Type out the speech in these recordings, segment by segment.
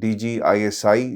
DG ISI,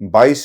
22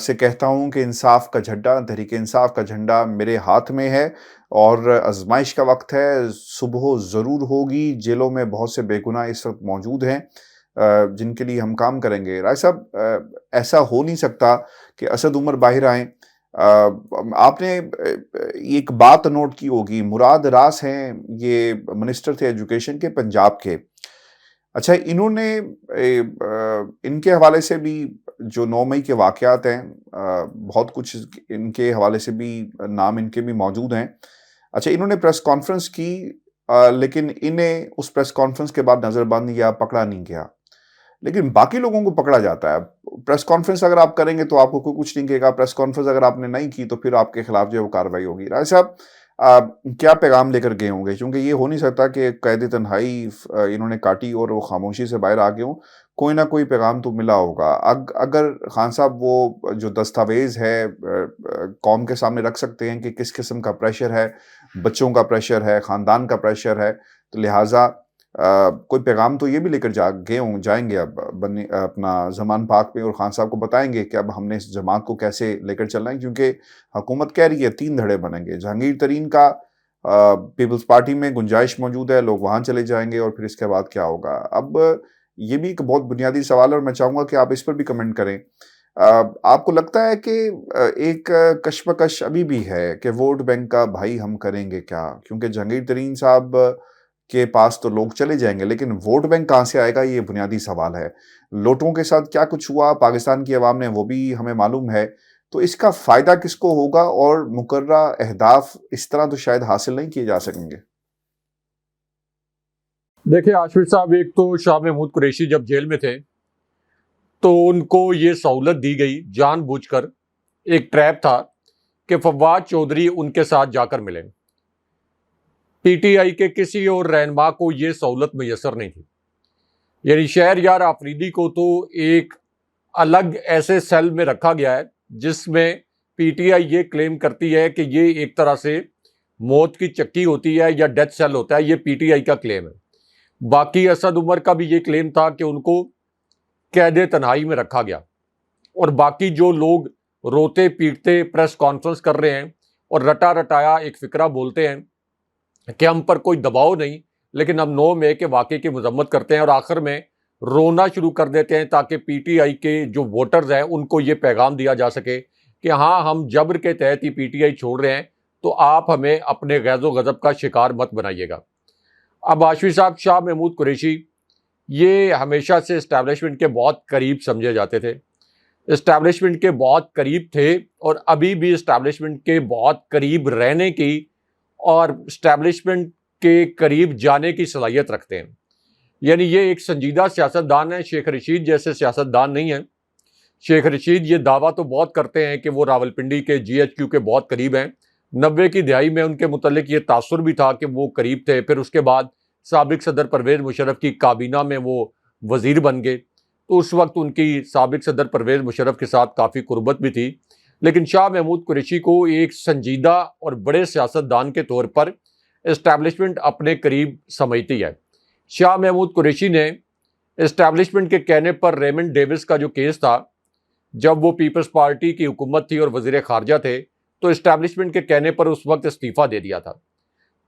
سے کہتا ہوں کہ انصاف کا جھنڈا، تحریک انصاف کا جھنڈا میرے ہاتھ میں ہے اور آزمائش کا وقت ہے، صبح ضرور ہوگی۔ جیلوں میں بہت سے بے گناہ اس وقت موجود ہیں جن کے لیے ہم کام کریں گے۔ رائے صاحب، ایسا ہو نہیں سکتا کہ اسد عمر باہر آئیں۔ آپ نے ایک بات نوٹ کی ہوگی، مراد راس ہیں، یہ منسٹر تھے ایجوکیشن کے، پنجاب کے۔ اچھا، انہوں نے ان کے حوالے سے بھی جو 9 مئی کے واقعات ہیں، بہت کچھ ان کے حوالے سے بھی نام ان کے بھی موجود ہیں۔ اچھا، انہوں نے پریس کانفرنس کی، لیکن انہیں اس پریس کانفرنس کے بعد نظر بند یا پکڑا نہیں گیا، لیکن باقی لوگوں کو پکڑا جاتا ہے۔ پریس کانفرنس اگر آپ کریں گے تو آپ کو کوئی کچھ نہیں کہے گا، پریس کانفرنس اگر آپ نے نہیں کی تو پھر آپ کے خلاف جو ہے وہ کارروائی ہوگی۔ رائے صاحب، کیا پیغام لے کر گئے ہوں گے؟ کیونکہ یہ ہو نہیں سکتا کہ قید تنہائی انہوں نے کاٹی اور وہ خاموشی سے باہر آ گئے ہوں، کوئی نہ کوئی پیغام تو ملا ہوگا۔ اگر خان صاحب وہ جو دستاویز ہے قوم کے سامنے رکھ سکتے ہیں کہ کس قسم کا پریشر ہے، بچوں کا پریشر ہے، خاندان کا پریشر ہے، تو لہٰذا کوئی پیغام تو یہ بھی لے کر جائیں گے اب اپنا زمان پاک میں، اور خان صاحب کو بتائیں گے کہ اب ہم نے اس جماعت کو کیسے لے کر چلنا ہے، کیونکہ حکومت کہہ رہی ہے 3 دھڑے بنیں گے۔ جہانگیر ترین کا پیپلز پارٹی میں گنجائش موجود ہے، لوگ وہاں چلے جائیں گے، اور پھر اس کے بعد کیا ہوگا؟ اب یہ بھی ایک بہت بنیادی سوال ہے اور میں چاہوں گا کہ آپ اس پر بھی کمنٹ کریں۔ آپ کو لگتا ہے کہ ایک کشمکش ابھی بھی ہے کہ ووٹ بینک کا بھائی ہم کریں گے کیا؟ کیونکہ جہانگیر ترین صاحب کے پاس تو لوگ چلے جائیں گے، لیکن ووٹ بینک کہاں سے آئے گا، یہ بنیادی سوال ہے۔ لوٹوں کے ساتھ کیا کچھ ہوا پاکستان کی عوام نے، وہ بھی ہمیں معلوم ہے، تو اس کا فائدہ کس کو ہوگا، اور مقررہ اہداف اس طرح تو شاید حاصل نہیں کیے جا سکیں گے۔ دیکھیں عاشور صاحب، ایک تو شاہ محمود قریشی جب جیل میں تھے تو ان کو یہ سہولت دی گئی جان بوجھ کر، ایک ٹریپ تھا کہ فواد چودھری ان کے ساتھ جا کر ملیں۔ پی ٹی آئی کے کسی اور رہنما کو یہ سہولت میسر نہیں تھی، یعنی شہریار آفریدی کو تو ایک الگ ایسے سیل میں رکھا گیا ہے جس میں پی ٹی آئی یہ کلیم کرتی ہے کہ یہ ایک طرح سے موت کی چکی ہوتی ہے یا ڈیتھ سیل ہوتا ہے، یہ پی ٹی آئی کا کلیم ہے۔ باقی اسد عمر کا بھی یہ کلیم تھا کہ ان کو قید تنہائی میں رکھا گیا، اور باقی جو لوگ روتے پیٹتے پریس کانفرنس کر رہے ہیں اور رٹا رٹایا ایک فکرہ بولتے ہیں کہ ہم پر کوئی دباؤ نہیں، لیکن ہم 9 مئی کے واقعے کی مذمت کرتے ہیں اور آخر میں رونا شروع کر دیتے ہیں تاکہ پی ٹی آئی کے جو ووٹرز ہیں ان کو یہ پیغام دیا جا سکے کہ ہاں، ہم جبر کے تحت ہی پی ٹی آئی چھوڑ رہے ہیں، تو آپ ہمیں اپنے غیظ و غضب کا شکار مت بنائیے گا۔ اب عاشور صاحب، شاہ محمود قریشی یہ ہمیشہ سے اسٹیبلشمنٹ کے بہت قریب سمجھے جاتے تھے، اسٹیبلشمنٹ کے بہت قریب تھے، اور ابھی بھی اسٹیبلشمنٹ کے بہت قریب رہنے کی اور اسٹیبلشمنٹ کے قریب جانے کی صلاحیت رکھتے ہیں۔ یعنی یہ ایک سنجیدہ سیاستدان ہے، شیخ رشید جیسے سیاستدان نہیں ہیں۔ شیخ رشید یہ دعویٰ تو بہت کرتے ہیں کہ وہ راولپنڈی کے جی ایچ کیو کے بہت قریب ہیں، 90 کی دہائی میں ان کے متعلق یہ تاثر بھی تھا کہ وہ قریب تھے، پھر اس کے بعد سابق صدر پرویز مشرف کی کابینہ میں وہ وزیر بن گئے، تو اس وقت ان کی سابق صدر پرویز مشرف کے ساتھ کافی قربت بھی تھی، لیکن شاہ محمود قریشی کو ایک سنجیدہ اور بڑے سیاستدان کے طور پر اسٹیبلشمنٹ اپنے قریب سمجھتی ہے۔ شاہ محمود قریشی نے اسٹیبلشمنٹ کے کہنے پر ریمنڈ ڈیوس کا جو کیس تھا، جب وہ پیپلز پارٹی کی حکومت تھی اور وزیر خارجہ تھے، تو اسٹیبلشمنٹ کے کہنے پر اس وقت استعفیٰ دے دیا تھا۔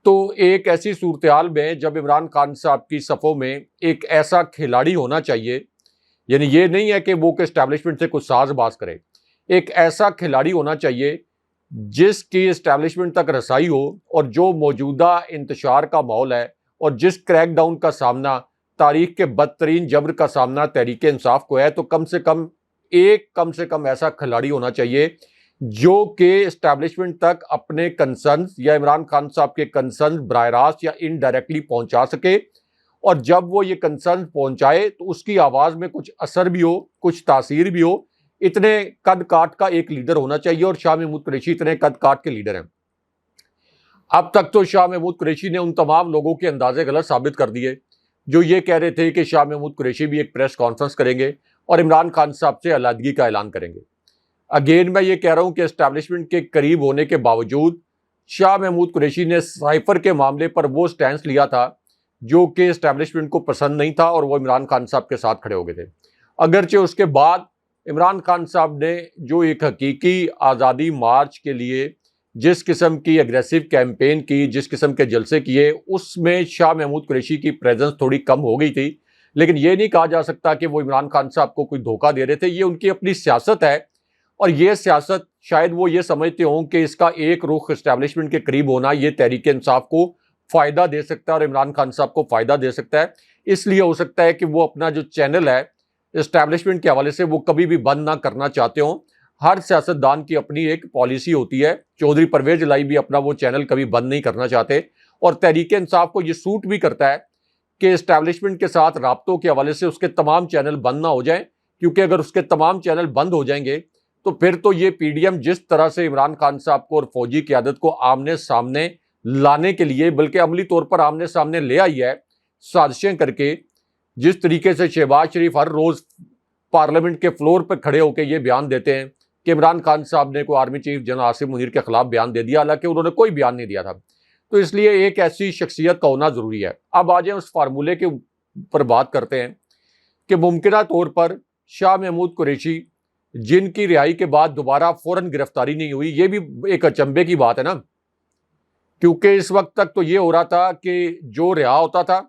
تو ایک ایسی صورتحال میں جب عمران خان صاحب کی صفوں میں ایک ایسا کھلاڑی ہونا چاہیے، یعنی یہ نہیں ہے کہ وہ کہ اسٹیبلشمنٹ سے کچھ ساز باز کرے، ایک ایسا کھلاڑی ہونا چاہیے جس کی اسٹیبلشمنٹ تک رسائی ہو، اور جو موجودہ انتشار کا ماحول ہے اور جس کریک ڈاؤن کا سامنا، تاریخ کے بدترین جبر کا سامنا تحریک انصاف کو ہے، تو کم سے کم ایسا کھلاڑی ہونا چاہیے جو کہ اسٹیبلشمنٹ تک اپنے کنسرنز یا عمران خان صاحب کے کنسرنز براہ راست یا انڈائریکٹلی پہنچا سکے، اور جب وہ یہ کنسرنز پہنچائے تو اس کی آواز میں کچھ اثر بھی ہو، کچھ تاثیر بھی ہو۔ اتنے قد کاٹ کا ایک لیڈر ہونا چاہیے، اور شاہ محمود قریشی اتنے قد کاٹ کے لیڈر ہیں۔ اب تک تو شاہ محمود قریشی نے ان تمام لوگوں کے اندازے غلط ثابت کر دیے جو یہ کہہ رہے تھے کہ شاہ محمود قریشی بھی ایک پریس کانفرنس کریں گے اور عمران خان صاحب سے علیحدگی کا اعلان کریں گے۔ اگین میں یہ کہہ رہا ہوں کہ اسٹیبلشمنٹ کے قریب ہونے کے باوجود شاہ محمود قریشی نے سائفر کے معاملے پر وہ سٹینس لیا تھا جو کہ اسٹیبلشمنٹ کو پسند نہیں تھا، اور وہ عمران خان صاحب کے ساتھ کھڑے ہو گئے تھے۔ اگرچہ اس کے بعد عمران خان صاحب نے جو ایک حقیقی آزادی مارچ کے لیے جس قسم کی اگریسو کیمپین کی، جس قسم کے جلسے کیے، اس میں شاہ محمود قریشی کی پریزنس تھوڑی کم ہو گئی تھی، لیکن یہ نہیں کہا جا سکتا کہ وہ عمران خان صاحب کو کوئی دھوکہ دے رہے تھے۔ یہ ان کی اپنی سیاست ہے، اور یہ سیاست شاید وہ یہ سمجھتے ہوں کہ اس کا ایک رخ اسٹیبلشمنٹ کے قریب ہونا یہ تحریک انصاف کو فائدہ دے سکتا ہے اور عمران خان صاحب کو فائدہ دے سکتا ہے۔ اس لیے ہو سکتا ہے کہ وہ اپنا جو چینل ہے اسٹیبلشمنٹ کے حوالے سے وہ کبھی بھی بند نہ کرنا چاہتے ہوں۔ ہر سیاستدان کی اپنی ایک پالیسی ہوتی ہے، چودھری پرویز الہی بھی اپنا وہ چینل کبھی بند نہیں کرنا چاہتے، اور تحریک انصاف کو یہ سوٹ بھی کرتا ہے کہ اسٹیبلشمنٹ کے ساتھ رابطوں کے حوالے سے اس کے تمام چینل بند نہ ہو جائیں، کیونکہ اگر اس کے تمام چینل بند ہو جائیں گے تو پھر تو یہ پی ڈی ایم جس طرح سے عمران خان صاحب کو اور فوجی قیادت کو آمنے سامنے لانے کے لیے، بلکہ عملی طور پر آمنے سامنے لے آئی ہے سازشیں کر کے، جس طریقے سے شہباز شریف ہر روز پارلیمنٹ کے فلور پہ کھڑے ہو کے یہ بیان دیتے ہیں کہ عمران خان صاحب نے کوئی army chief general Asim Munir کے خلاف بیان دے دیا، حالانکہ انہوں نے کوئی بیان نہیں دیا تھا۔ تو اس لیے ایک ایسی شخصیت کا ہونا ضروری ہے۔ اب آ جائیں اس فارمولے کے اوپر بات کرتے ہیں کہ ممکنہ طور پر شاہ محمود قریشی جن کی رہائی کے بعد دوبارہ فوراً گرفتاری نہیں ہوئی، یہ بھی ایک اچنبے کی بات ہے نا، کیونکہ اس وقت تک تو یہ ہو رہا تھا کہ جو رہا ہوتا تھا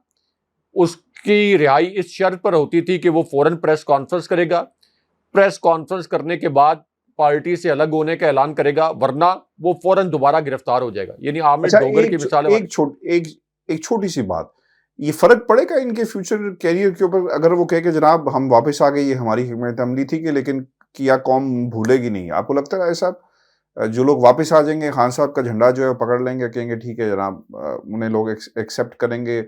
اس کی رہائی اس شرط پر ہوتی تھی کہ وہ فوراً پریس کانفرنس کرے گا، پریس کانفرنس کرنے کے بعد پارٹی سے الگ ہونے کا اعلان کرے گا، ورنہ وہ فوراً دوبارہ گرفتار ہو جائے گا۔ یعنی عامر ڈوگر کی مثال ہے۔ ایک چھوٹی سی بات، یہ فرق پڑے گا ان کے فیوچر کیریئر کے اوپر اگر وہ کہے کہ جناب ہم واپس آ گئے، یہ ہماری حکمت عملی تھی کہ لیکن کیا قوم بھولے گی نہیں؟ آپ کو لگتا ہے صاحب جو لوگ واپس آ جائیں گے خان صاحب کا جھنڈا جو ہے پکڑ لیں گے، کہیں گے ٹھیک ہے جناب، انہیں لوگ ایکسیپٹ کریں گے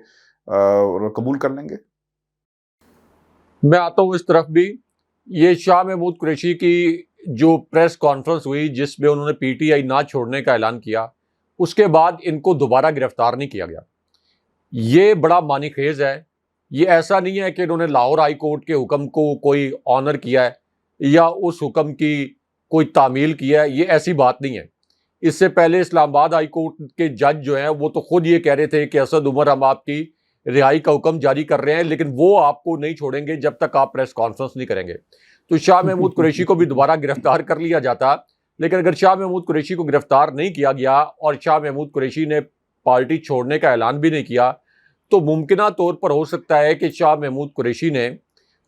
اور قبول کر لیں گے؟ میں آتا ہوں اس طرف بھی۔ یہ شاہ محمود قریشی کی جو پریس کانفرنس ہوئی جس میں انہوں نے پی ٹی آئی نہ چھوڑنے کا اعلان کیا، اس کے بعد ان کو دوبارہ گرفتار نہیں کیا گیا، یہ بڑا معنی خیز ہے۔ یہ ایسا نہیں ہے کہ انہوں نے لاہور ہائی کورٹ کے حکم کو کوئی آنر کیا ہے یا اس حکم کی کوئی تعمیل کیا ہے، یہ ایسی بات نہیں ہے۔ اس سے پہلے اسلام آباد ہائی کورٹ کے جج جو ہیں وہ تو خود یہ کہہ رہے تھے کہ اسد عمر ہم آپ کی رہائی کا حکم جاری کر رہے ہیں، لیکن وہ آپ کو نہیں چھوڑیں گے جب تک آپ پریس کانفرنس نہیں کریں گے۔ تو شاہ محمود قریشی کو بھی دوبارہ گرفتار کر لیا جاتا، لیکن اگر شاہ محمود قریشی کو گرفتار نہیں کیا گیا اور شاہ محمود قریشی نے پارٹی چھوڑنے کا اعلان بھی نہیں کیا، تو ممکنہ طور پر ہو سکتا ہے کہ شاہ محمود قریشی نے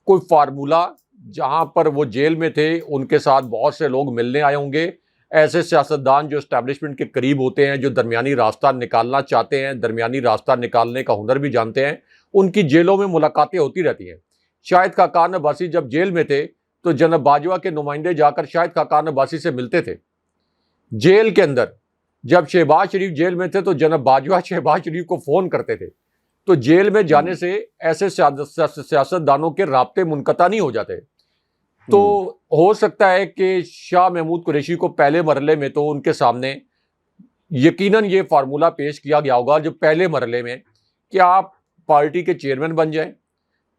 کوئی فارمولہ، جہاں پر وہ جیل میں تھے ان کے ساتھ بہت سے لوگ ملنے آئے ہوں گے، ایسے سیاستدان جو اسٹیبلشمنٹ کے قریب ہوتے ہیں، جو درمیانی راستہ نکالنا چاہتے ہیں، درمیانی راستہ نکالنے کا ہنر بھی جانتے ہیں، ان کی جیلوں میں ملاقاتیں ہوتی رہتی ہیں۔ شاہد خاقان عباسی جب جیل میں تھے تو جناب باجوہ کے نمائندے جا کر شاہد خاقان عباسی سے ملتے تھے۔ جیل کے اندر جب شہباز شریف جیل میں تھے تو جناب باجوہ شہباز شریف کو فون کرتے تھے۔ تو جیل میں جانے سے ایسے سیاستدانوں کے رابطے منقطع نہیں ہو جاتے۔ تو ہو سکتا ہے کہ شاہ محمود قریشی کو پہلے مرحلے میں تو ان کے سامنے یقیناً یہ فارمولہ پیش کیا گیا ہوگا جو پہلے مرحلے میں کہ آپ پارٹی کے چیئرمین بن جائیں۔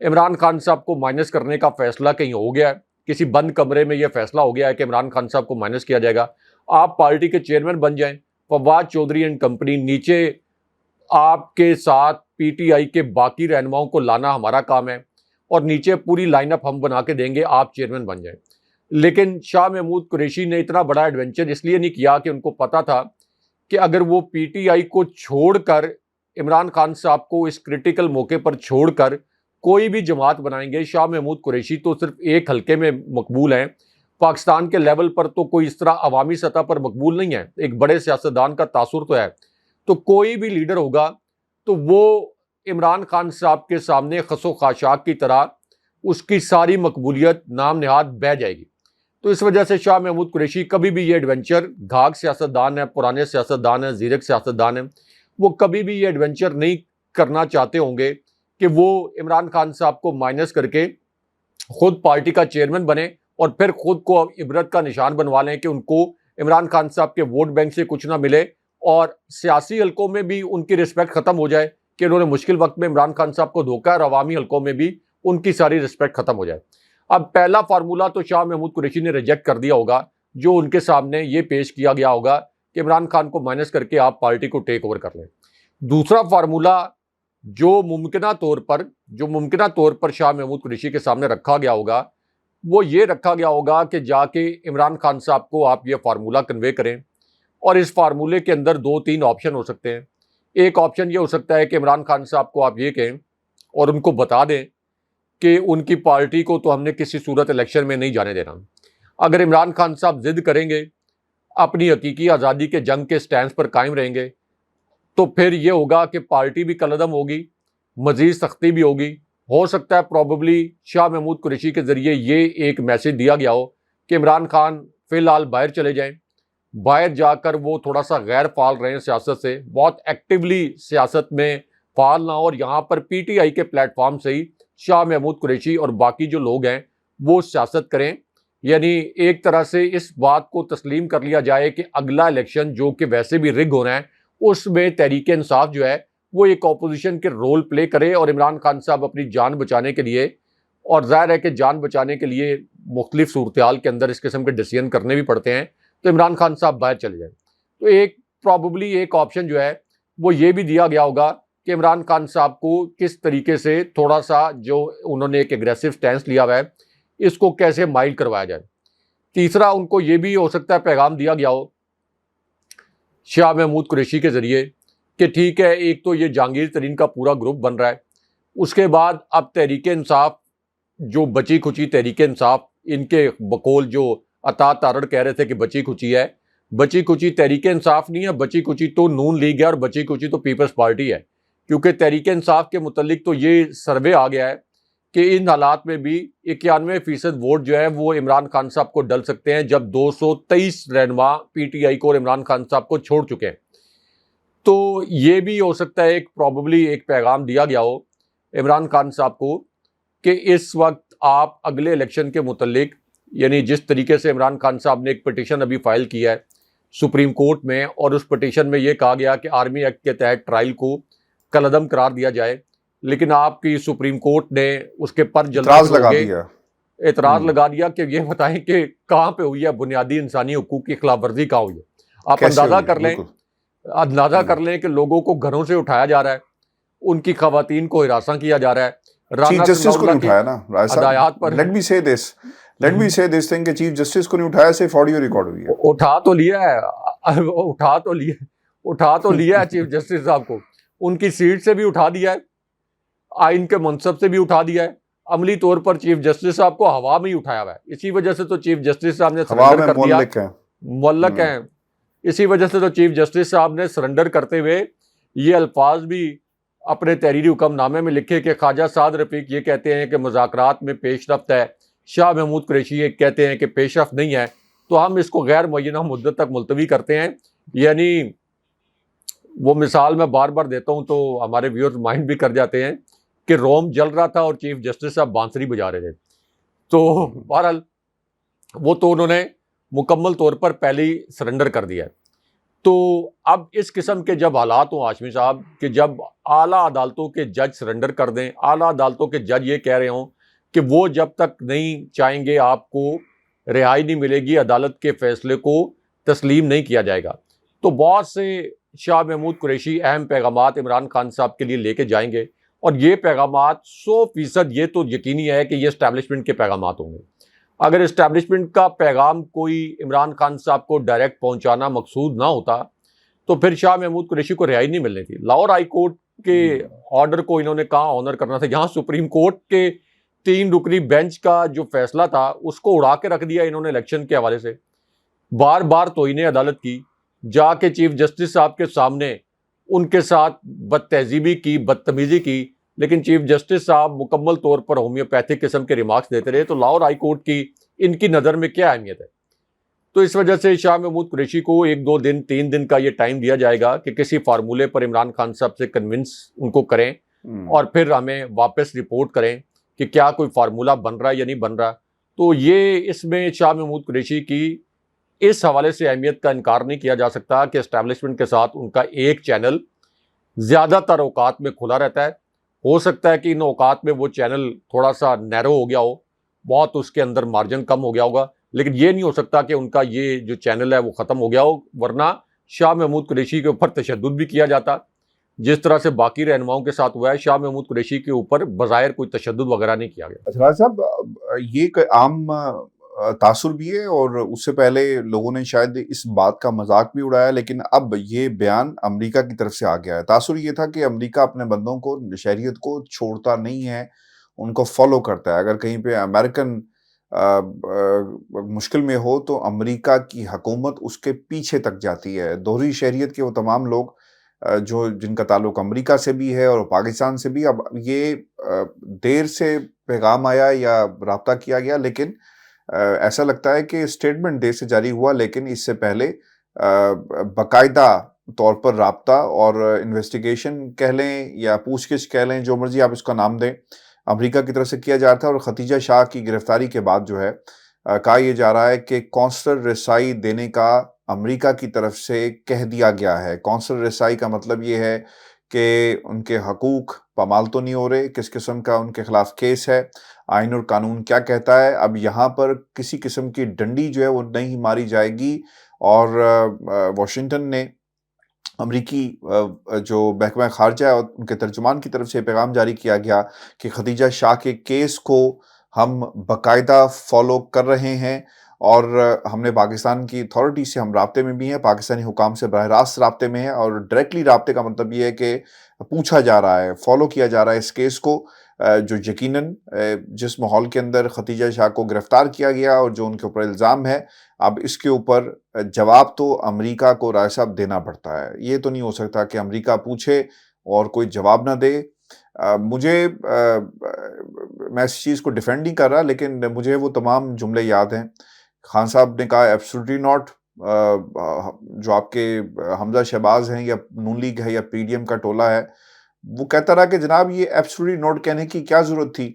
عمران خان صاحب کو مائنس کرنے کا فیصلہ کہیں ہو گیا ہے، کسی بند کمرے میں یہ فیصلہ ہو گیا ہے کہ عمران خان صاحب کو مائنس کیا جائے گا، آپ پارٹی کے چیئرمین بن جائیں، فواد چودھری اینڈ کمپنی، نیچے آپ کے ساتھ پی ٹی آئی کے باقی رہنماؤں کو لانا ہمارا کام ہے، اور نیچے پوری لائن اپ ہم بنا کے دیں گے، آپ چیئرمین بن جائیں۔ لیکن شاہ محمود قریشی نے اتنا بڑا ایڈونچر اس لیے نہیں کیا کہ ان کو پتا تھا کہ اگر وہ پی ٹی آئی کو چھوڑ کر عمران خان صاحب کو اس کریٹیکل موقع پر چھوڑ کر کوئی بھی جماعت بنائیں گے، شاہ محمود قریشی تو صرف ایک حلقے میں مقبول ہیں، پاکستان کے لیول پر تو کوئی اس طرح عوامی سطح پر مقبول نہیں ہے، ایک بڑے سیاستدان کا تاثر تو ہے، تو کوئی بھی لیڈر ہوگا تو وہ عمران خان صاحب کے سامنے خس و خاشاک کی طرح اس کی ساری مقبولیت نام نہاد بہ جائے گی۔ تو اس وجہ سے شاہ محمود قریشی کبھی بھی یہ ایڈونچر، گھاگ سیاستدان ہیں، پرانے سیاستدان ہیں، زیرک سیاستدان ہیں، وہ کبھی بھی یہ ایڈونچر نہیں کرنا چاہتے ہوں گے کہ وہ عمران خان صاحب کو مائنس کر کے خود پارٹی کا چیئرمین بنے اور پھر خود کو عبرت کا نشان بنوا لیں کہ ان کو عمران خان صاحب کے ووٹ بینک سے کچھ نہ ملے، اور سیاسی حلقوں میں بھی ان کی رسپیکٹ ختم ہو جائے کہ انہوں نے مشکل وقت میں عمران خان صاحب کو دھوکا، اور عوامی حلقوں میں بھی ان کی ساری رسپیکٹ ختم ہو جائے۔ اب پہلا فارمولہ تو شاہ محمود قریشی نے ریجیکٹ کر دیا ہوگا، جو ان کے سامنے یہ پیش کیا گیا ہوگا کہ عمران خان کو مائنس کر کے آپ پارٹی کو ٹیک اوور کر لیں۔ دوسرا فارمولہ جو ممکنہ طور پر شاہ محمود قریشی کے سامنے رکھا گیا ہوگا وہ یہ رکھا گیا ہوگا کہ جا کے عمران خان صاحب کو آپ یہ فارمولہ کنوے کریں، اور اس فارمولے کے اندر 2-3 آپشن ہو سکتے ہیں۔ ایک آپشن یہ ہو سکتا ہے کہ عمران خان صاحب کو آپ یہ کہیں اور ان کو بتا دیں کہ ان کی پارٹی کو تو ہم نے کسی صورت الیکشن میں نہیں جانے دینا۔ اگر عمران خان صاحب ضد کریں گے، اپنی حقیقی آزادی کے جنگ کے سٹینس پر قائم رہیں گے، تو پھر یہ ہوگا کہ پارٹی بھی کالعدم ہوگی، مزید سختی بھی ہوگی۔ ہو سکتا ہے پروبیبلی شاہ محمود قریشی کے ذریعے یہ ایک میسج دیا گیا ہو کہ عمران خان فی الحال باہر چلے جائیں، باہر جا کر وہ تھوڑا سا غیر فعال رہیں سیاست سے، بہت ایکٹیولی سیاست میں فعال نہ ہو، اور یہاں پر پی ٹی آئی کے پلیٹ فارم سے ہی شاہ محمود قریشی اور باقی جو لوگ ہیں وہ سیاست کریں۔ یعنی ایک طرح سے اس بات کو تسلیم کر لیا جائے کہ اگلا الیکشن جو کہ ویسے بھی رگ ہو رہا ہے، اس میں تحریک انصاف جو ہے وہ ایک اپوزیشن کے رول پلے کرے، اور عمران خان صاحب اپنی جان بچانے کے لیے، اور ظاہر ہے کہ جان بچانے کے لیے مختلف صورتحال کے اندر اس قسم کے ڈیسیژن کرنے بھی پڑتے ہیں، تو عمران خان صاحب باہر چلے جائیں۔ تو ایک پروبیبلی ایک آپشن جو ہے وہ یہ بھی دیا گیا ہوگا کہ عمران خان صاحب کو کس طریقے سے تھوڑا سا جو انہوں نے ایک ایگریسو سٹینس لیا ہوا ہے اس کو کیسے مائلڈ کروایا جائے۔ تیسرا ان کو یہ بھی ہو سکتا ہے پیغام دیا گیا ہو شاہ محمود قریشی کے ذریعے کہ ٹھیک ہے، ایک تو یہ جہانگیر ترین کا پورا گروپ بن رہا ہے، اس کے بعد اب تحریک انصاف جو بچی کھچی تحریک انصاف، ان کے بقول جو عطا تارڑ کہہ رہے تھے کہ بچی کھچی ہے، بچی کھچی تحریک انصاف نہیں ہے، بچی کھچی تو نون لیگ ہے، اور بچی کھچی تو پیپلز پارٹی ہے، کیونکہ تحریک انصاف کے متعلق تو یہ سروے آ گیا ہے کہ ان حالات میں بھی 91% ووٹ جو ہے وہ عمران خان صاحب کو ڈل سکتے ہیں، جب 223 رہنما پی ٹی آئی کو اور عمران خان صاحب کو چھوڑ چکے ہیں۔ تو یہ بھی ہو سکتا ہے ایک پروبیبلی ایک پیغام دیا گیا ہو عمران خان صاحب کو کہ اس وقت آپ اگلے الیکشن کے متعلق، یعنی جس طریقے سے عمران خان صاحب نے ایک پٹیشن ابھی فائل کیا ہے سپریم کورٹ میں، اور اس پٹیشن میں یہ کہا گیا کہ آرمی ایکٹ کے تحت ٹرائل کو کالعدم قرار دیا جائے، لیکن آپ کی سپریم کورٹ نے اس کے پر اعتراض لگا دیا۔ اعتراض لگا دیا کہ یہ بتائیں کہ کہاں پہ ہوئی ہے بنیادی انسانی حقوق کی خلاف ورزی، کہاں ہوئی ہے۔ آپ کیسے اندازہ ہوئی؟ کر لیں، بالکل۔ اندازہ کر لیں کہ لوگوں کو گھروں سے اٹھایا جا رہا ہے، ان کی خواتین کو ہراساں کیا جا رہا ہے، چیف رانا جسٹس ثناء کو اللہ نہیں کی اٹھایا نا رائے ہدایات صاحب، پر لیٹ می سے دس تھنگ کہ چیف جسٹس کو نہیں اٹھایا، صرف آڈیو ریکارڈ ہوئی ہے۔ اٹھا تو لیا ہے، اٹھا تو لیا ہے چیف جسٹس صاحب کو، ان کی سیٹ سے بھی اٹھا دیا ہے، آئین کے منصب سے بھی اٹھا دیا ہے، عملی طور پر چیف جسٹس صاحب کو ہوا میں ہی اٹھایا ہوا ہے۔ اسی وجہ سے تو چیف جسٹس صاحب نے ہوا سرنڈر میں کر دیا، معلق ہیں۔ معلق ہیں، اسی وجہ سے تو چیف جسٹس صاحب نے سرنڈر کرتے ہوئے یہ الفاظ بھی اپنے تحریری حکم نامے میں لکھے کہ خواجہ سعد رفیق یہ کہتے ہیں کہ مذاکرات میں پیش رفت ہے، شاہ محمود قریشی یہ کہتے ہیں کہ پیش رفت نہیں ہے، تو ہم اس کو غیر معینہ مدت تک ملتوی کرتے ہیں۔ یعنی وہ مثال میں بار بار دیتا ہوں تو ہمارے ویورز مائنڈ بھی کر جاتے ہیں کہ روم جل رہا تھا اور چیف جسٹس صاحب بانسری بجا رہے تھے۔ تو بہرحال وہ تو انہوں نے مکمل طور پر پہلے ہی سرنڈر کر دیا ہے۔ تو اب اس قسم کے جب حالات ہوں ہاشمی صاحب کہ جب اعلیٰ عدالتوں کے جج سرنڈر کر دیں، اعلیٰ عدالتوں کے جج یہ کہہ رہے ہوں کہ وہ جب تک نہیں چاہیں گے آپ کو رہائی نہیں ملے گی، عدالت کے فیصلے کو تسلیم نہیں کیا جائے گا، تو بہت سے شاہ محمود قریشی اہم پیغامات عمران خان صاحب کے لیے لے کے جائیں گے، اور یہ پیغامات 100% یہ تو یقینی ہے کہ یہ اسٹیبلشمنٹ کے پیغامات ہوں گے۔ اگر اسٹیبلشمنٹ کا پیغام کوئی عمران خان صاحب کو ڈائریکٹ پہنچانا مقصود نہ ہوتا تو پھر شاہ محمود قریشی کو رہائی نہیں ملنی تھی۔ لاہور ہائی کورٹ کے آرڈر کو انہوں نے کہاں آنر کرنا تھا، یہاں سپریم کورٹ کے 3 رکنی بینچ کا جو فیصلہ تھا اس کو اڑا کے رکھ دیا انہوں نے الیکشن کے حوالے سے۔ بار بار توہین عدالت کی، جا کے چیف جسٹس صاحب کے سامنے ان کے ساتھ بد تہذیبی کی، بدتمیزی کی، لیکن چیف جسٹس صاحب مکمل طور پر ہومیوپیتھک قسم کے ریمارکس دیتے رہے۔ تو لاہور ہائی کورٹ کی ان کی نظر میں کیا اہمیت ہے؟ تو اس وجہ سے شاہ محمود قریشی کو 1-2 دن 3 دن کا یہ ٹائم دیا جائے گا کہ کسی فارمولے پر عمران خان صاحب سے کنونس ان کو کریں، اور پھر ہمیں واپس رپورٹ کریں کہ کیا کوئی فارمولہ بن رہا ہے یا نہیں بن رہا۔ تو یہ اس میں شاہ محمود قریشی کی اس حوالے سے اہمیت کا انکار نہیں کیا جا سکتا کہ اسٹیبلشمنٹ کے ساتھ ان کا ایک چینل زیادہ تر اوقات میں کھلا رہتا ہے۔ ہو سکتا ہے کہ ان اوقات میں وہ چینل تھوڑا سا نیرو ہو گیا ہو، بہت اس کے اندر مارجن کم ہو گیا ہوگا، لیکن یہ نہیں ہو سکتا کہ ان کا یہ جو چینل ہے وہ ختم ہو گیا ہو، ورنہ شاہ محمود قریشی کے اوپر تشدد بھی کیا جاتا، جس طرح سے باقی رہنماؤں کے ساتھ ہوا ہے شاہ محمود قریشی کے اوپر بظاہر کوئی تشدد وغیرہ نہیں کیا گیا۔ اچھا راج صاحب، یہ ایک عام تاثر بھی ہے، اور اس سے پہلے لوگوں نے شاید اس بات کا مذاق بھی اڑایا، لیکن اب یہ بیان امریکہ کی طرف سے آ گیا ہے۔ تاثر یہ تھا کہ امریکہ اپنے بندوں کو، شہریت کو چھوڑتا نہیں ہے، ان کو فالو کرتا ہے۔ اگر کہیں پہ امریکن مشکل میں ہو تو امریکہ کی حکومت اس کے پیچھے تک جاتی ہے۔ دوہری شہریت کے وہ تمام لوگ جن کا تعلق امریکہ سے بھی ہے اور پاکستان سے بھی، اب یہ دیر سے پیغام آیا یا رابطہ کیا گیا، لیکن ایسا لگتا ہے کہ اسٹیٹمنٹ دیر سے جاری ہوا، لیکن اس سے پہلے باقاعدہ طور پر رابطہ اور انویسٹیگیشن کہہ لیں یا پوچھ گچھ کہہ لیں، جو مرضی آپ اس کا نام دیں، امریکہ کی طرف سے کیا جا رہا تھا۔ اور ختیجہ شاہ کی گرفتاری کے بعد جو ہے کہا یہ جا رہا ہے کہ قونصلر رسائی دینے کا امریکہ کی طرف سے کہہ دیا گیا ہے۔ قونصلر رسائی کا مطلب یہ ہے کہ ان کے حقوق پامال تو نہیں ہو رہے، کس قسم کا ان کے خلاف کیس ہے، آئین اور قانون کیا کہتا ہے۔ اب یہاں پر کسی قسم کی ڈنڈی جو ہے وہ نہیں ماری جائے گی، اور واشنگٹن نے امریکی جو محکمہ خارجہ ہے اور ان کے ترجمان کی طرف سے پیغام جاری کیا گیا کہ ختیجہ شاہ کے کیس کو ہم باقاعدہ فالو کر رہے ہیں، اور ہم نے پاکستان کی اتھارٹی سے ہم رابطے میں بھی ہیں، پاکستانی حکام سے براہ راست رابطے میں ہیں، اور ڈائریکٹلی رابطے کا مطلب یہ ہے کہ پوچھا جا رہا ہے، فالو کیا جا رہا ہے اس کیس کو، جو یقیناً جس ماحول کے اندر ختیجہ شاہ کو گرفتار کیا گیا اور جو ان کے اوپر الزام ہے، اب اس کے اوپر جواب تو امریکہ کو رائے صاحب دینا پڑتا ہے۔ یہ تو نہیں ہو سکتا کہ امریکہ پوچھے اور کوئی جواب نہ دے۔ مجھے میں اس چیز کو ڈیفینڈ نہیں کر رہا، لیکن مجھے وہ تمام جملے یاد ہیں۔ خان صاحب نے کہا ایبسولوٹلی ناٹ، جو آپ کے حمزہ شہباز ہیں یا نون لیگ ہے یا پی ڈی ایم کا ٹولہ ہے، وہ کہتا رہا کہ جناب یہ ایبسولوٹلی نوٹ کہنے کی کیا ضرورت تھی۔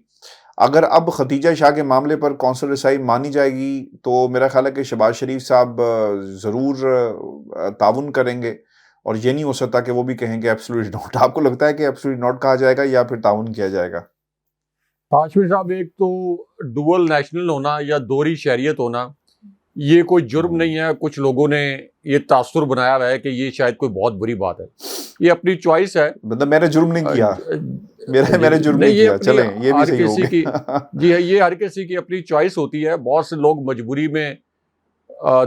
اگر اب ختیجہ شاہ کے معاملے پر قونصل رسائی مانی جائے گی تو میرا خیال ہے کہ شہباز شریف صاحب ضرور تعاون کریں گے، اور یہ نہیں ہو سکتا کہ وہ بھی کہیں گے ایبسولوٹلی نوٹ۔ آپ کو لگتا ہے کہ ایبسولوٹلی نوٹ کہا جائے گا یا پھر تعاون کیا جائے گا؟ ہاشمی صاحب، ایک تو ڈوول نیشنل ہونا یا دوہری شہریت ہونا یہ کوئی جرم نہیں ہے۔ کچھ لوگوں نے یہ تاثر بنایا ہوا ہے کہ یہ شاید کوئی بہت بری بات ہے، یہ اپنی چوائس ہے۔ مطلب میں نے جرم نہیں کیا، میں نے جرم نہیں کیا، چلیں یہ بھی صحیح ہو گیا۔ جی ہے، یہ ہر کسی کی اپنی چوائس ہوتی ہے۔ بہت سے لوگ مجبوری میں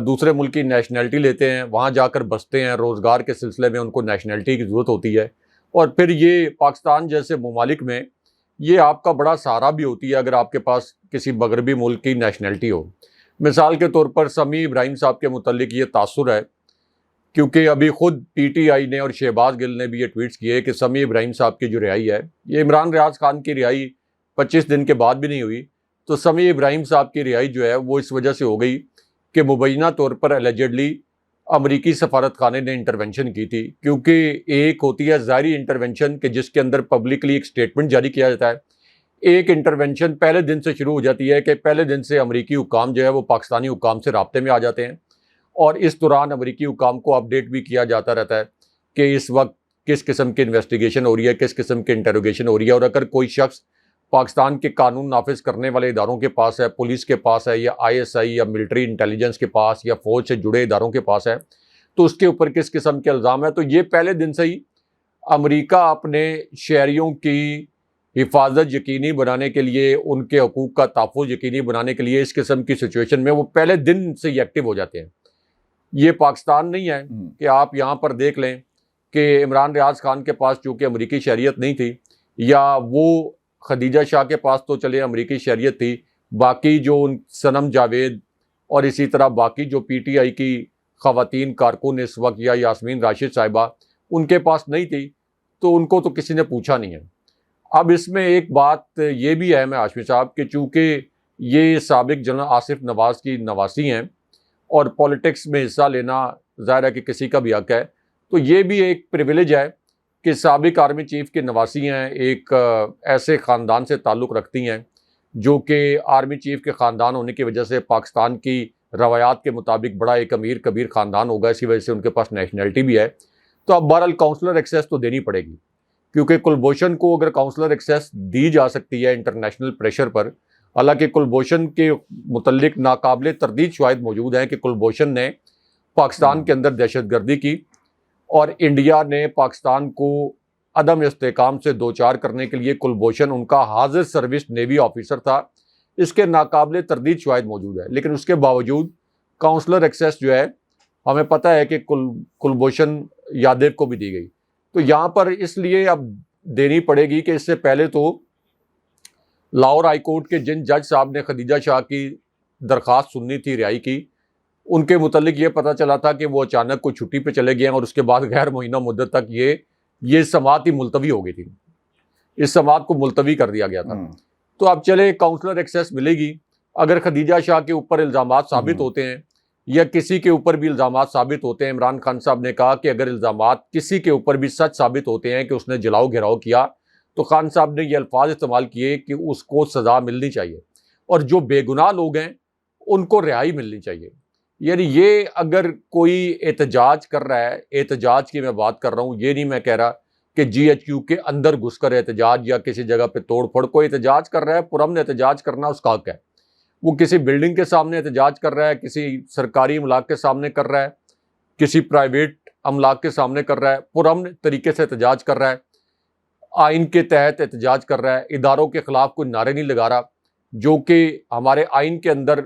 دوسرے ملک کی نیشنلٹی لیتے ہیں، وہاں جا کر بستے ہیں، روزگار کے سلسلے میں ان کو نیشنلٹی کی ضرورت ہوتی ہے، اور پھر یہ پاکستان جیسے ممالک میں یہ آپ کا بڑا سہارا بھی ہوتی ہے اگر آپ کے پاس کسی مغربی ملک کی نیشنلٹی ہو۔ مثال کے طور پر سمیع ابراہیم صاحب کے متعلق یہ تاثر ہے، کیونکہ ابھی خود پی ٹی آئی نے اور شہباز گل نے بھی یہ ٹویٹس کیے کہ سمیع ابراہیم صاحب کی جو رہائی ہے، یہ عمران ریاض خان کی رہائی 25 دن کے بعد بھی نہیں ہوئی، تو سمیع ابراہیم صاحب کی رہائی جو ہے وہ اس وجہ سے ہو گئی کہ مبینہ طور پر اللیجڈلی امریکی سفارت خانے نے انٹرونشن کی تھی۔ کیونکہ ایک ہوتی ہے ظاہری انٹرونشن کہ جس کے اندر پبلکلی ایک سٹیٹمنٹ جاری کیا جاتا ہے، ایک انٹرونشن پہلے دن سے شروع ہو جاتی ہے کہ پہلے دن سے امریکی حکام جو ہے وہ پاکستانی حکام سے رابطے میں آ جاتے ہیں، اور اس دوران امریکی حکام کو اپڈیٹ بھی کیا جاتا رہتا ہے کہ اس وقت کس قسم کی انویسٹیگیشن ہو رہی ہے، کس قسم کی انٹروگیشن ہو رہی ہے، اور اگر کوئی شخص پاکستان کے قانون نافذ کرنے والے اداروں کے پاس ہے، پولیس کے پاس ہے، یا آئی ایس آئی یا ملٹری انٹیلیجنس کے پاس یا فوج سے جڑے اداروں کے پاس ہے، تو اس کے اوپر کس قسم کے الزام ہے۔ تو یہ پہلے دن سے ہی امریکہ اپنے شہریوں کی حفاظت یقینی بنانے کے لیے، ان کے حقوق کا تحفظ یقینی بنانے کے لیے اس قسم کی سچویشن میں وہ پہلے دن سے ہی ایکٹیو ہو جاتے ہیں۔ یہ پاکستان نہیں ہے کہ آپ یہاں پر دیکھ لیں کہ عمران ریاض خان کے پاس چونکہ امریکی شہریت نہیں تھی، یا وہ خدیجہ شاہ کے پاس تو چلے امریکی شہریت تھی، باقی جو صنم جاوید اور اسی طرح باقی جو پی ٹی آئی کی خواتین کارکن اس وقت یا یاسمین راشد صاحبہ ان کے پاس نہیں تھی، تو ان کو تو کسی نے پوچھا نہیں ہے۔ اب اس میں ایک بات یہ بھی ہے میں ہاشمی صاحب کہ چونکہ یہ سابق جنرل آصف نواز کی نواسی ہیں اور پولیٹکس میں حصہ لینا ظاہر ہے کہ کسی کا بھی حق ہے، تو یہ بھی ایک پریویلیج ہے کہ سابق آرمی چیف کے نواسی ہیں، ایک ایسے خاندان سے تعلق رکھتی ہیں جو کہ آرمی چیف کے خاندان ہونے کی وجہ سے پاکستان کی روایات کے مطابق بڑا ایک امیر کبیر خاندان ہوگا، اسی وجہ سے ان کے پاس نیشنلٹی بھی ہے۔ تو اب بہرحال کاؤنسلر ایکسیس تو دینی پڑے گی، کیونکہ کلبھوشن کو اگر کاؤنسلر ایکسیس دی جا سکتی ہے انٹرنیشنل پریشر پر، حالانکہ کلبھوشن کے متعلق ناقابل تردید شواہد موجود ہیں کہ کلبھوشن نے پاکستان کے اندر دہشت گردی کی، اور انڈیا نے پاکستان کو عدم استحکام سے دوچار کرنے کے لیے کلبھوشن ان کا حاضر سروس نیوی آفیسر تھا، اس کے ناقابل تردید شواہد موجود ہے، لیکن اس کے باوجود کاؤنسلر ایکسیس جو ہے ہمیں پتہ ہے کہ کلبھوشن یادیو کو بھی دی گئی. تو یہاں پر اس لیے اب دینی پڑے گی کہ اس سے پہلے تو لاہور ہائی کورٹ کے جن جج صاحب نے خدیجہ شاہ کی درخواست سننی تھی رہائی کی، ان کے متعلق یہ پتہ چلا تھا کہ وہ اچانک کوئی چھٹی پہ چلے گئے ہیں اور اس کے بعد غیر معینہ مدت تک یہ سماعت ہی ملتوی ہو گئی تھی. اس سماعت کو ملتوی کر دیا گیا تھا. تو اب چلے کاؤنسلر ایکسیس ملے گی. اگر خدیجہ شاہ کے اوپر الزامات ثابت ہوتے ہیں یا کسی کے اوپر بھی الزامات ثابت ہوتے ہیں، عمران خان صاحب نے کہا کہ اگر الزامات کسی کے اوپر بھی سچ ثابت ہوتے ہیں کہ اس نے جلاؤ گھیراؤ کیا، تو خان صاحب نے یہ الفاظ استعمال کیے کہ اس کو سزا ملنی چاہیے اور جو بے گناہ لوگ ہیں ان کو رہائی ملنی چاہیے. یعنی یہ اگر کوئی احتجاج کر رہا ہے، احتجاج کی میں بات کر رہا ہوں، یہ نہیں میں کہہ رہا کہ جی ایچ کیو کے اندر گھس کر احتجاج یا کسی جگہ پہ توڑ پھوڑ، کوئی احتجاج کر رہا ہے، پرامن احتجاج کرنا اس کا حق ہے. وہ کسی بلڈنگ کے سامنے احتجاج کر رہا ہے، کسی سرکاری املاک کے سامنے کر رہا ہے، کسی پرائیویٹ املاک کے سامنے کر رہا ہے، پرامن طریقے سے احتجاج کر رہا ہے، آئین کے تحت احتجاج کر رہا ہے، اداروں کے خلاف کوئی نعرے نہیں لگا رہا، جو کہ ہمارے آئین کے اندر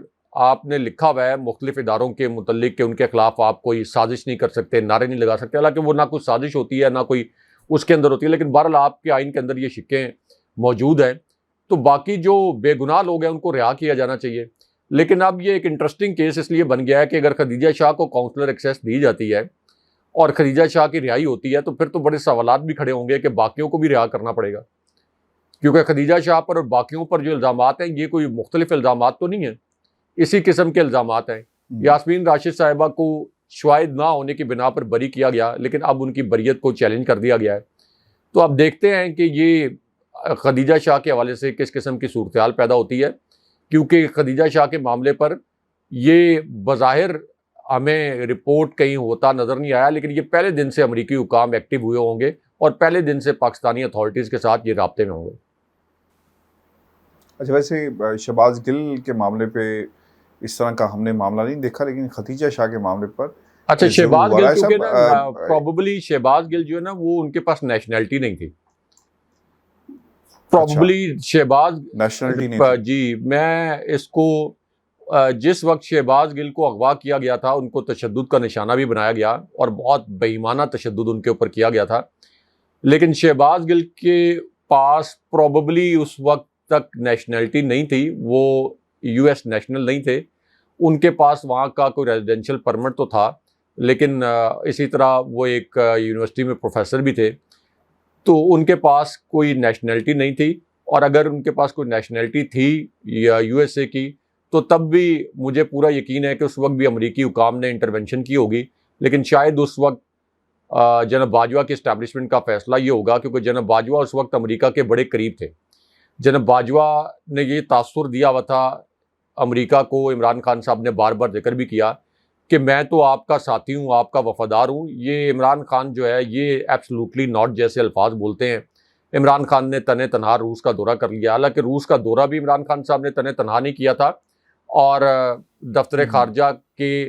آپ نے لکھا ہوا ہے مختلف اداروں کے متعلق کہ ان کے خلاف آپ کوئی سازش نہیں کر سکتے، نعرے نہیں لگا سکتے. حالانکہ وہ نہ کوئی سازش ہوتی ہے نہ کوئی اس کے اندر ہوتی ہے، لیکن بہرحال آپ کے آئین کے اندر یہ شقیں موجود ہیں. تو باقی جو بے گناہ لوگ ہیں ان کو رہا کیا جانا چاہیے. لیکن اب یہ ایک انٹرسٹنگ کیس اس لیے بن گیا ہے کہ اگر خدیجہ شاہ کو کاؤنسلر ایکسیس دی جاتی ہے اور خدیجہ شاہ کی رہائی ہوتی ہے تو پھر تو بڑے سوالات بھی کھڑے ہوں گے کہ باقیوں کو بھی رہا کرنا پڑے گا، کیونکہ خدیجہ شاہ پر اور باقیوں پر جو الزامات ہیں یہ کوئی مختلف الزامات تو نہیں ہیں، اسی قسم کے الزامات ہیں. یاسمین راشد صاحبہ کو شواہد نہ ہونے کی بنا پر بری کیا گیا، لیکن اب ان کی بریت کو چیلنج کر دیا گیا ہے. تو اب دیکھتے ہیں کہ یہ خدیجہ شاہ کے حوالے سے کس قسم کی صورتحال پیدا ہوتی ہے، کیونکہ خدیجہ شاہ کے معاملے پر یہ بظاہر ہمیں رپورٹ کہیں ہوتا نظر نہیں آیا، لیکن یہ پہلے دن سے امریکی حکام ایکٹیو ہوئے ہوں گے اور پہلے دن سے پاکستانی اتھارٹیز کے ساتھ یہ رابطے میں ہوں گے. اچھا، ویسے شہباز گل کے معاملے پہ اس طرح کا ہم نے معاملہ نہیں دیکھا، لیکن خدیجہ شاہ کے معاملے پر اچھا، شہباز ضرور گل ہوا ہے کیونکہ نا صاحب. پروبیبلی شہباز گل جو ہے نا وہ ان کے پاس نیشنلٹی نہیں تھی، پروبیبلی شہباز نیشنلٹی نہیں تھی. جی میں اس کو جس وقت شہباز گل کو اغوا کیا گیا تھا ان کو تشدد کا نشانہ بھی بنایا گیا اور بہت بے ایمانہ تشدد ان کے اوپر کیا گیا تھا، لیکن شہباز گل کے پاس پروبیبلی اس وقت تک نیشنلٹی نہیں تھی، وہ یو ایس نیشنل نہیں تھے. ان کے پاس وہاں کا کوئی ریزیڈینشیل پرمٹ تو تھا، لیکن اسی طرح وہ ایک یونیورسٹی میں پروفیسر بھی تھے، تو ان کے پاس کوئی نیشنلٹی نہیں تھی. اور اگر ان کے پاس کوئی نیشنلٹی تھی یا یو ایس اے کی تو تب بھی مجھے پورا یقین ہے کہ اس وقت بھی امریکی حکام نے انٹرونشن کی ہوگی، لیکن شاید اس وقت جناب باجوہ کی اسٹیبلشمنٹ کا فیصلہ یہ ہوگا، کیونکہ جناب باجوہ اس وقت امریکہ کے بڑے قریب تھے. جناب باجوہ نے یہ تاثر دیا ہوا تھا امریکہ کو، عمران خان صاحب نے بار بار ذکر بھی کیا کہ میں تو آپ کا ساتھی ہوں، آپ کا وفادار ہوں. یہ عمران خان جو ہے یہ ایبسلوٹلی ناٹ جیسے الفاظ بولتے ہیں. عمران خان نے تن تنہا روس کا دورہ کر لیا، حالانکہ روس کا دورہ بھی عمران خان صاحب نے تن تنہا نہیں کیا تھا، اور دفتر خارجہ کے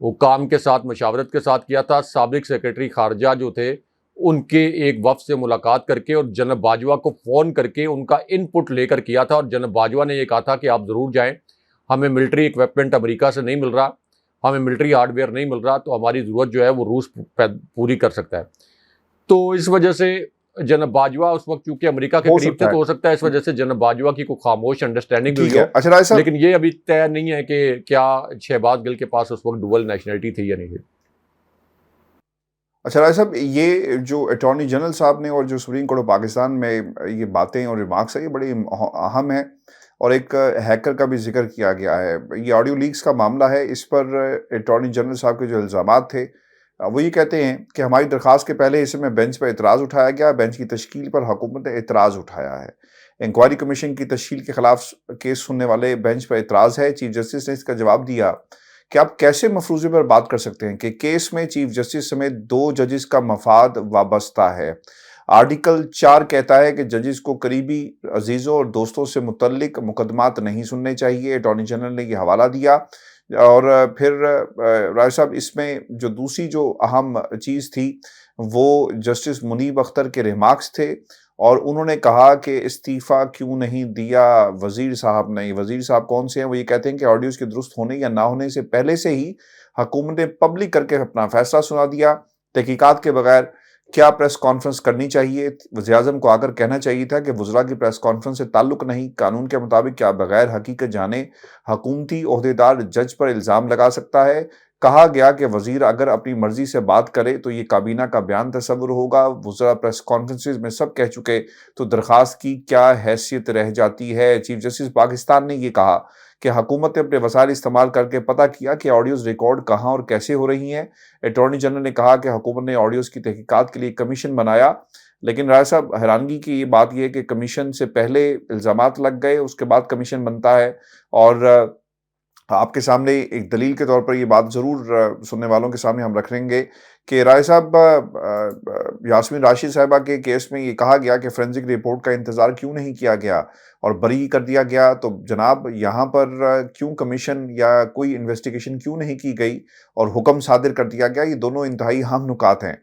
حکام کے ساتھ مشاورت کے ساتھ کیا تھا. سابق سیکرٹری خارجہ جو تھے ان کے ایک وفد سے ملاقات کر کے اور جناب باجوہ کو فون کر کے ان کا ان پٹ لے کر کیا تھا، اور جناب باجوہ نے یہ کہا تھا کہ آپ ضرور جائیں، ہمیں ملٹری اکوپمنٹ امریکہ سے نہیں مل رہا، ہمیں ملٹری ہارڈ ویئر نہیں مل رہا، تو ہماری ضرورت جو ہے وہ روس پوری کر سکتا ہے. تو اس وجہ سے جناب باجوہ اس وقت چونکہ امریکہ کے قریب تھے تو ہو سکتا ہے اس وجہ سے جناب باجوہ کی کوئی خاموش انڈرسٹینڈنگ ہوئی ہو، لیکن یہ ابھی طے نہیں ہے کہ کیا شہباز گل کے پاس اس وقت ڈوول نیشنلٹی تھی یا نہیں تھی. اچھا راج صاحب، یہ جو اٹارنی جنرل صاحب نے اور جو سپریم کورٹ آف پاکستان میں یہ باتیں اور ریمارکس ہیں یہ بڑی اہم ہیں، اور ایک ہیکر کا بھی ذکر کیا گیا ہے. یہ آڈیو لیکس کا معاملہ ہے، اس پر اٹارنی جنرل صاحب کے جو الزامات تھے وہ یہ کہتے ہیں کہ ہماری درخواست کے پہلے حصے میں بینچ پر اعتراض اٹھایا گیا، بینچ کی تشکیل پر حکومت نے اعتراض اٹھایا ہے. انکوائری کمیشن کی تشکیل کے خلاف کیس سننے والے بینچ پر اعتراض ہے. چیف جسٹس نے اس کا جواب دیا کہ آپ کیسے مفروضے پر بات کر سکتے ہیں کہ کیس میں چیف جسٹس سمیت 2 ججز کا مفاد وابستہ ہے. آرٹیکل 4 کہتا ہے کہ ججز کو قریبی عزیزوں اور دوستوں سے متعلق مقدمات نہیں سننے چاہیے. اٹارنی جنرل نے یہ حوالہ دیا اور پھر راجہ صاحب اس میں جو دوسری جو اہم چیز تھی وہ جسٹس منیب اختر کے ریمارکس تھے، اور انہوں نے کہا کہ استعفیٰ کیوں نہیں دیا وزیر صاحب نے۔ وزیر صاحب کون سے ہیں؟ وہ یہ کہتے ہیں کہ آڈیوز کے درست ہونے یا نہ ہونے سے پہلے سے ہی حکومت نے پبلک کر کے اپنا فیصلہ سنا دیا، تحقیقات کے بغیر کیا پریس کانفرنس کرنی چاہیے؟ وزیر اعظم کو آ کر کہنا چاہیے تھا کہ وزراء کی پریس کانفرنس سے تعلق نہیں، قانون کے مطابق کیا بغیر حقیقت جانے حکومتی عہدیدار جج پر الزام لگا سکتا ہے؟ کہا گیا کہ وزیر اگر اپنی مرضی سے بات کرے تو یہ کابینہ کا بیان تصور ہوگا، وزراء پریس کانفرنسز میں سب کہہ چکے تو درخواست کی کیا حیثیت رہ جاتی ہے؟ چیف جسٹس پاکستان نے یہ کہا کہ حکومت نے اپنے وسائل استعمال کر کے پتہ کیا کہ آڈیوز ریکارڈ کہاں اور کیسے ہو رہی ہیں۔ اٹارنی جنرل نے کہا کہ حکومت نے آڈیوز کی تحقیقات کے لیے کمیشن بنایا، لیکن راجہ صاحب حیرانگی کی یہ بات یہ ہے کہ کمیشن سے پہلے الزامات لگ گئے، اس کے بعد کمیشن بنتا ہے۔ اور آپ کے سامنے ایک دلیل کے طور پر یہ بات ضرور سننے والوں کے سامنے ہم رکھیں گے کہ رائے صاحب یاسمین راشد صاحبہ کے کیس میں یہ کہا گیا کہ فورینزک رپورٹ کا انتظار کیوں نہیں کیا گیا اور بری کر دیا گیا، تو جناب یہاں پر کیوں کمیشن یا کوئی انویسٹیگیشن کیوں نہیں کی گئی اور حکم صادر کر دیا گیا؟ یہ دونوں انتہائی اہم نکات ہیں۔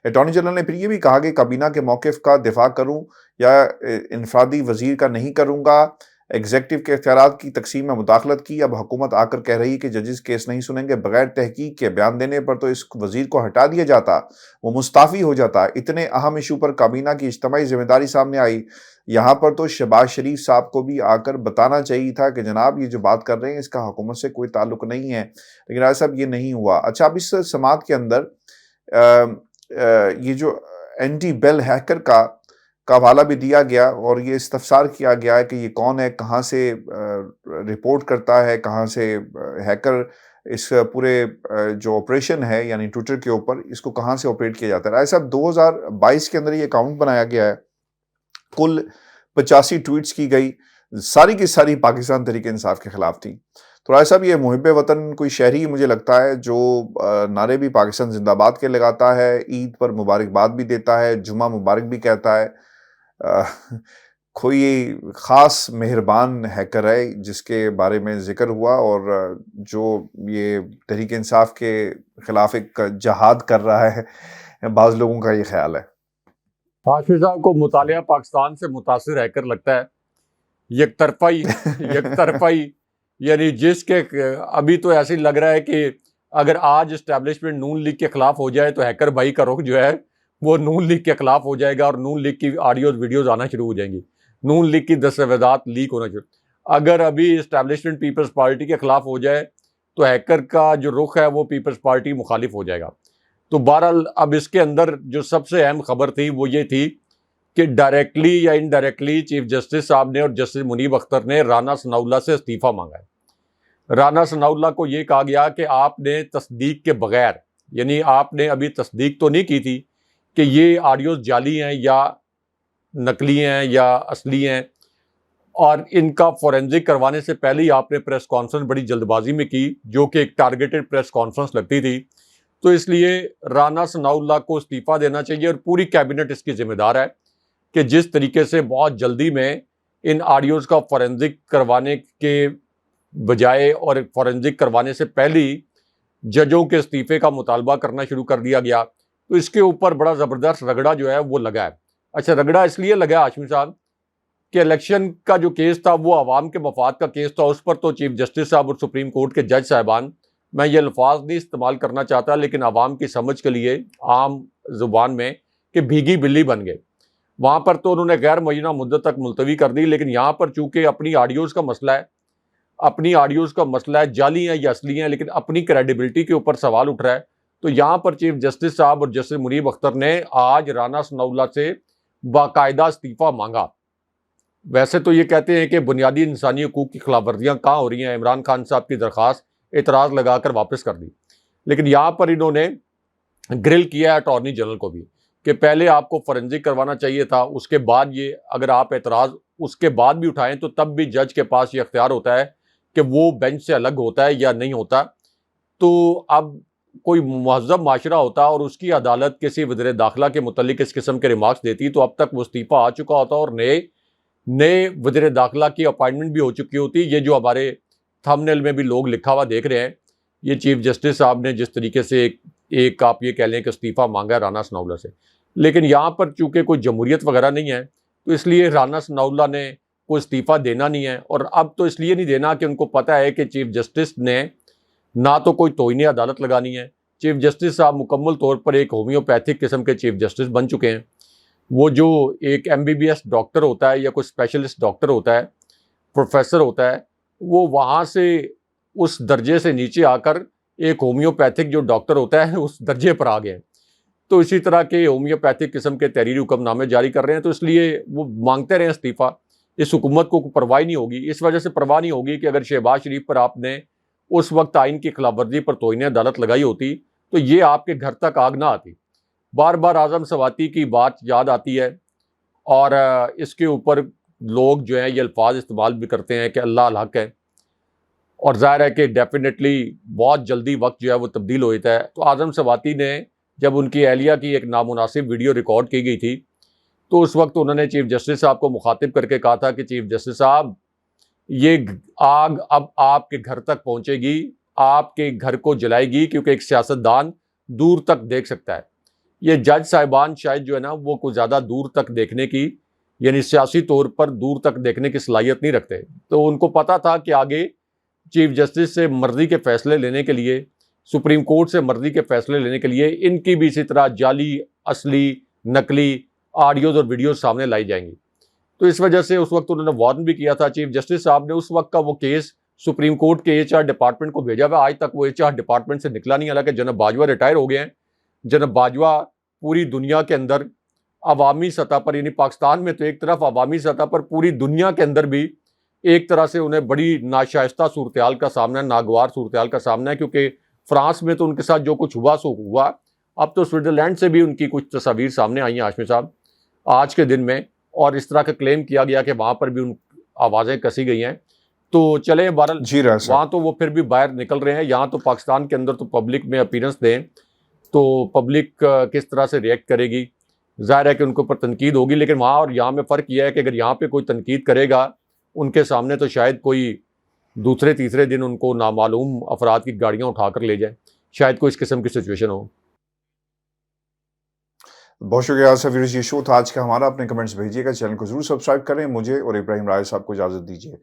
اٹارنی جنرل نے پھر یہ بھی کہا کہ کابینہ کے موقف کا دفاع کروں یا انفرادی وزیر کا نہیں کروں گا، ایگزیکٹو کے اختیارات کی تقسیم میں مداخلت کی۔ اب حکومت آ کر کہہ رہی کہ ججز کیس نہیں سنیں گے، بغیر تحقیق کے بیان دینے پر تو اس وزیر کو ہٹا دیا جاتا، وہ مستعفی ہو جاتا۔ اتنے اہم ایشو پر کابینہ کی اجتماعی ذمہ داری سامنے آئی، یہاں پر تو شہباز شریف صاحب کو بھی آ کر بتانا چاہیے تھا کہ جناب یہ جو بات کر رہے ہیں اس کا حکومت سے کوئی تعلق نہیں ہے، لیکن راجہ صاحب یہ نہیں ہوا۔ اچھا، اب اس سماعت کے اندر یہ جو اینٹی بیل ہیکر کا حوالہ بھی دیا گیا اور یہ استفسار کیا گیا ہے کہ یہ کون ہے، کہاں سے رپورٹ کرتا ہے، کہاں سے ہیکر اس پورے جو آپریشن ہے یعنی ٹویٹر کے اوپر اس کو کہاں سے آپریٹ کیا جاتا ہے۔ رائے صاحب 2022 کے اندر یہ اکاؤنٹ بنایا گیا ہے، کل 85 ٹویٹس کی گئی، ساری کی ساری پاکستان تحریک انصاف کے خلاف تھی۔ تو رائے صاحب یہ محب وطن کوئی شہری مجھے لگتا ہے جو نعرے بھی پاکستان زندہ باد کے لگاتا ہے، عید پر مبارکباد بھی دیتا ہے، جمعہ مبارک بھی کہتا ہے، کوئی خاص مہربان ہیکر ہے جس کے بارے میں ذکر ہوا اور جو یہ تحریک انصاف کے خلاف ایک جہاد کر رہا ہے، بعض لوگوں کا یہ خیال ہے۔ ہاشمی صاحب کو مطالعہ پاکستان سے متاثر ہیکر لگتا ہے، یک طرفہ ہی یعنی جس کے ابھی تو ایسے لگ رہا ہے کہ اگر آج اسٹیبلشمنٹ نون لیگ کے خلاف ہو جائے تو ہیکر بھائی کا رخ جو ہے وہ نون لیگ کے خلاف ہو جائے گا اور نون لیگ کی آڈیوز ویڈیوز آنا شروع ہو جائیں گی، نون لیگ کی دستاویزات لیک ہونا شروع۔ اگر ابھی اسٹیبلشمنٹ پیپلز پارٹی کے خلاف ہو جائے تو ہیکر کا جو رخ ہے وہ پیپلز پارٹی مخالف ہو جائے گا۔ تو بہرحال اب اس کے اندر جو سب سے اہم خبر تھی وہ یہ تھی کہ ڈائریکٹلی یا انڈائریکٹلی چیف جسٹس صاحب نے اور جسٹس منیب اختر نے رانا ثناء اللہ سے استعفیٰ مانگا ہے۔ رانا ثناء اللہ کو یہ کہا گیا کہ آپ نے تصدیق کے بغیر، یعنی آپ نے ابھی تصدیق تو نہیں کی تھی کہ یہ آڈیوز جعلی ہیں یا نقلی ہیں یا اصلی ہیں، اور ان کا فورینزک کروانے سے پہلے ہی آپ نے پریس کانفرنس بڑی جلد بازی میں کی جو کہ ایک ٹارگیٹڈ پریس کانفرنس لگتی تھی۔ تو اس لیے رانا ثناء اللہ کو استعفیٰ دینا چاہیے اور پوری کیبنٹ اس کی ذمہ دار ہے کہ جس طریقے سے بہت جلدی میں ان آڈیوز کا فورینزک کروانے کے بجائے اور فورینزک کروانے سے پہلے ہی ججوں کے استعفے کا مطالبہ کرنا شروع کر دیا گیا، تو اس کے اوپر بڑا زبردست رگڑا جو ہے وہ لگا ہے۔ اچھا، رگڑا اس لیے لگا ہاشمی صاحب کہ الیکشن کا جو کیس تھا وہ عوام کے مفاد کا کیس تھا، اس پر تو چیف جسٹس صاحب اور سپریم کورٹ کے جج صاحبان، میں یہ الفاظ نہیں استعمال کرنا چاہتا لیکن عوام کی سمجھ کے لیے عام زبان میں کہ بھیگی بلی بن گئے، وہاں پر تو انہوں نے غیر معینہ مدت تک ملتوی کر دی، لیکن یہاں پر چونکہ اپنی آڈیوز کا مسئلہ ہے، جعلی ہیں یا اصلی ہیں، لیکن اپنی کریڈیبلٹی کے اوپر سوال اٹھ رہا ہے، تو یہاں پر چیف جسٹس صاحب اور جسٹس منیب اختر نے آج رانا ثناء اللہ سے باقاعدہ استعفیٰ مانگا۔ ویسے تو یہ کہتے ہیں کہ بنیادی انسانی حقوق کی خلاف ورزیاں کہاں ہو رہی ہیں، عمران خان صاحب کی درخواست اعتراض لگا کر واپس کر دی، لیکن یہاں پر انہوں نے گرل کیا ہے اٹارنی جنرل کو بھی کہ پہلے آپ کو فورینزک کروانا چاہیے تھا، اس کے بعد یہ اگر آپ اعتراض اس کے بعد بھی اٹھائیں تو تب بھی جج کے پاس یہ اختیار ہوتا ہے کہ وہ بینچ سے الگ ہوتا ہے یا نہیں ہوتا۔ تو اب کوئی مہذب معاشرہ ہوتا اور اس کی عدالت کسی وزیر داخلہ کے متعلق اس قسم کے ریمارکس دیتی تو اب تک وہ استعفیٰ آ چکا ہوتا اور نئے وزیر داخلہ کی اپائنٹمنٹ بھی ہو چکی ہوتی۔ یہ جو ہمارے تھمبنیل میں بھی لوگ لکھا ہوا دیکھ رہے ہیں، یہ چیف جسٹس صاحب نے جس طریقے سے ایک آپ یہ کہہ لیں کہ استعفیٰ مانگا ہے رانا ثناءاللہ سے، لیکن یہاں پر چونکہ کوئی جمہوریت وغیرہ نہیں ہے تو اس لیے رانا ثناءاللہ نے کوئی استعفیٰ دینا نہیں ہے، اور اب تو اس لیے نہیں دینا کہ ان کو پتہ ہے کہ چیف جسٹس نے نہ تو کوئی توہین عدالت لگانی ہے۔ چیف جسٹس صاحب مکمل طور پر ایک ہومیوپیتھک قسم کے چیف جسٹس بن چکے ہیں۔ وہ جو ایک MBBS ڈاکٹر ہوتا ہے یا کوئی اسپیشلسٹ ڈاکٹر ہوتا ہے، پروفیسر ہوتا ہے، وہ وہاں سے اس درجے سے نیچے آ کر ایک ہومیوپیتھک جو ڈاکٹر ہوتا ہے اس درجے پر آ گئے ہیں۔ تو اسی طرح کے ہومیوپیتھک قسم کے تحریری حکم نامے جاری کر رہے ہیں، تو اس لیے وہ مانگتے رہے استعفیٰ۔ اس حکومت کو پرواہ نہیں ہوگی، اس وجہ سے پرواہ نہیں ہوگی کہ اگر شہباز شریف پر آپ نے اس وقت آئین کی خلاف ورزی پر توہین عدالت لگائی ہوتی تو یہ آپ کے گھر تک آگ نہ آتی۔ بار بار اعظم سواتی کی بات یاد آتی ہے، اور اس کے اوپر لوگ جو ہیں یہ الفاظ استعمال بھی کرتے ہیں کہ اللہ الحق ہے، اور ظاہر ہے کہ ڈیفینیٹلی بہت جلدی وقت جو ہے وہ تبدیل ہو جاتا ہے۔ تو اعظم سواتی نے جب ان کی اہلیہ کی ایک نامناسب ویڈیو ریکارڈ کی گئی تھی تو اس وقت انہوں نے چیف جسٹس صاحب کو مخاطب کر کے کہا تھا کہ چیف جسٹس صاحب، یہ آگ اب آپ کے گھر تک پہنچے گی، آپ کے گھر کو جلائے گی، کیونکہ ایک سیاستدان دور تک دیکھ سکتا ہے۔ یہ جج صاحبان شاید جو ہے نا وہ کوئی زیادہ دور تک دیکھنے کی، یعنی سیاسی طور پر دور تک دیکھنے کی صلاحیت نہیں رکھتے، تو ان کو پتا تھا کہ آگے چیف جسٹس سے مرضی کے فیصلے لینے کے لیے، سپریم کورٹ سے مرضی کے فیصلے لینے کے لیے ان کی بھی اسی طرح جعلی، اصلی، نقلی آڈیوز اور ویڈیوز سامنے لائی جائیں گی۔ تو اس وجہ سے اس وقت انہوں نے وارن بھی کیا تھا۔ چیف جسٹس صاحب نے اس وقت کا وہ کیس سپریم کورٹ کے HR ڈپارٹمنٹ کو بھیجا ہوا، آج تک وہ HR ڈپارٹمنٹ سے نکلا نہیں، حالانکہ جناب باجوہ ریٹائر ہو گئے ہیں۔ جناب باجوہ پوری دنیا کے اندر عوامی سطح پر، یعنی پاکستان میں تو ایک طرف، عوامی سطح پر پوری دنیا کے اندر بھی ایک طرح سے انہیں بڑی ناشائستہ صورتحال کا سامنا ہے، ناگوار صورتحال کا سامنا ہے، کیونکہ فرانس میں تو ان کے ساتھ جو کچھ ہوا سو ہوا۔ اب تو سوئٹزرلینڈ سے بھی ان کی کچھ تصاویر سامنے آئی ہیں ہاشمی صاحب آج کے دن میں، اور اس طرح کا کلیم کیا گیا کہ وہاں پر بھی ان آوازیں کسی گئی ہیں۔ تو چلیں بہرحال جی راز وہاں تو وہ پھر بھی باہر نکل رہے ہیں، یہاں تو پاکستان کے اندر تو پبلک میں اپیرنس دیں تو پبلک کس طرح سے ریئیکٹ کرے گی، ظاہر ہے کہ ان کے اوپر تنقید ہوگی، لیکن وہاں اور یہاں میں فرق یہ ہے کہ اگر یہاں پہ کوئی تنقید کرے گا ان کے سامنے تو شاید کوئی دوسرے تیسرے دن ان کو نامعلوم افراد کی گاڑیاں اٹھا کر لے جائیں، شاید کوئی اس قسم کی سچویشن ہو۔ بہت شکریہ سفیر جی، شو تھا آج کا ہمارا۔ اپنے کمنٹس بھیجیے گا، چینل کو ضرور سبسکرائب کریں۔ مجھے اور ابراہیم رائے صاحب کو اجازت دیجیے،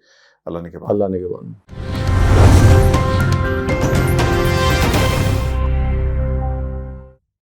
اللہ نے کے بعد۔ اللہ نے کے بعد۔